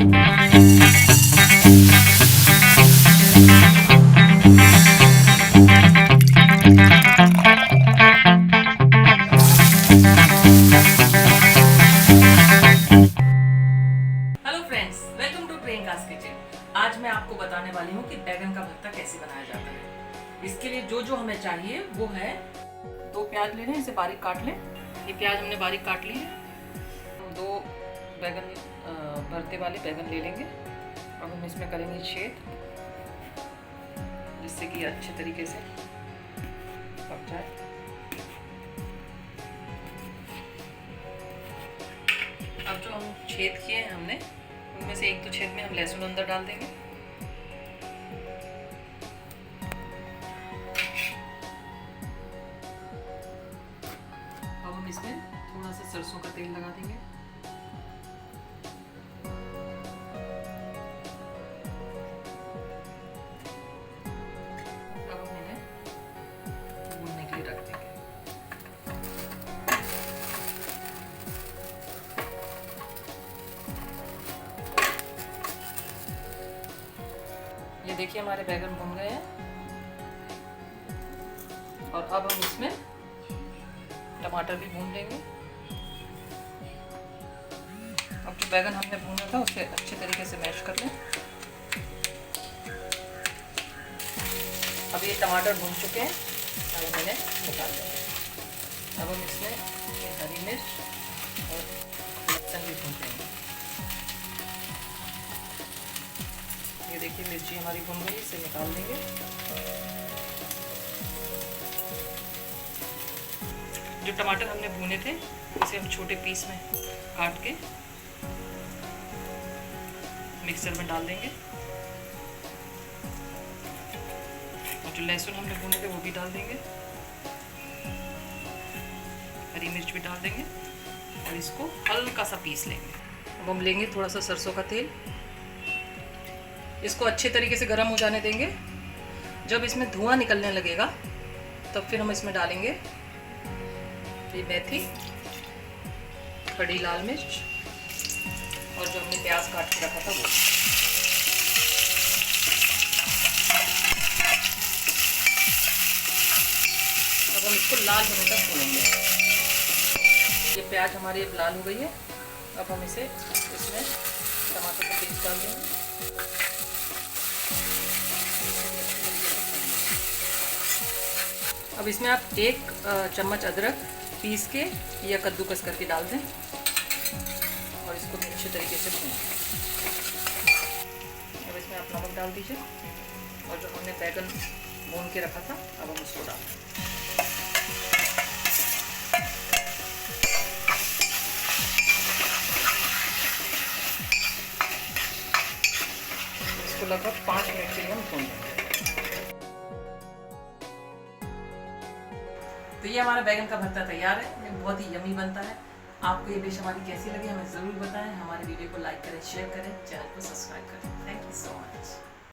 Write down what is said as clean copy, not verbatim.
Friends, welcome to Priyanka's kitchen. आज मैं आपको बताने वाली हूँ कि बैगन का भरता कैसे बनाया जाता है। इसके लिए जो जो हमें चाहिए वो है 2 प्याज ले लें, इसे बारीक काट लें। ये प्याज हमने बारीक काट ली है। 2 बैगन भरते वाले बैगन ले लेंगे। अब हम इसमें करेंगे छेद, जिससे कि अच्छे तरीके से पक जाए। अब जो हम छेद किए हैं हमने, उनमें से एक तो छेद में हम लहसुन अंदर डाल देंगे। अब हम इसमें थोड़ा सा सरसों का तेल लगा देंगे। अब हम इन्हें भूनने के लिए रख देंगे। ये देखिए हमारे बैगन भुन गए हैं। और अब हम इसमें टमाटर भी भून लेंगे। अब जो बैगन हमने भूना था उसे अच्छे तरीके से मैश कर लें। अब ये टमाटर भून चुके हैं, अब हम इन्हें निकाल लेंगे। अब हम इसमें हरी मिर्च और लहसुन भी भून लेंगे। ये देखिए मिर्ची हमारी भुन गई, इसे निकाल देंगे। जो टमाटर हमने भुने थे उसे हम छोटे पीस में काट के मिक्सर में डाल देंगे। और जो लहसुन हमने भुने थे वो भी डाल देंगे। हरी मिर्च भी डाल देंगे और इसको हल्का सा पीस लेंगे। अब हम लेंगे थोड़ा सा सरसों का तेल, इसको अच्छे तरीके से गर्म हो जाने देंगे। जब इसमें धुआं निकलने लगेगा तब फिर हम इसमें डालेंगे ये मेथी, खड़ी लाल मिर्च और जो हमने प्याज काट के रखा था वो। अब हम इसको लाल होने तक भूनेंगे। ये प्याज हमारी अब लाल हो गई है। अब हम इसे इसमें टमाटर का पेस्ट डाल देंगे। अब इसमें आप 1 चम्मच अदरक पीस के या कद्दूकस करके डाल दें और इसको अच्छे तरीके से भूनें। अब इसमें आप नमक डाल दीजिए और जो हमने बैगन भून के रखा था अब हम उसको डाल दें। इसको लगभग 5 मिनट के लिए हम भून देंगे। तो ये हमारा बैगन का भरता तैयार है। ये बहुत ही यमी बनता है। आपको ये डिश हमारी कैसी लगी हमें ज़रूर बताएं। हमारे वीडियो को लाइक करें, शेयर करें, चैनल को सब्सक्राइब करें। Thank you so much.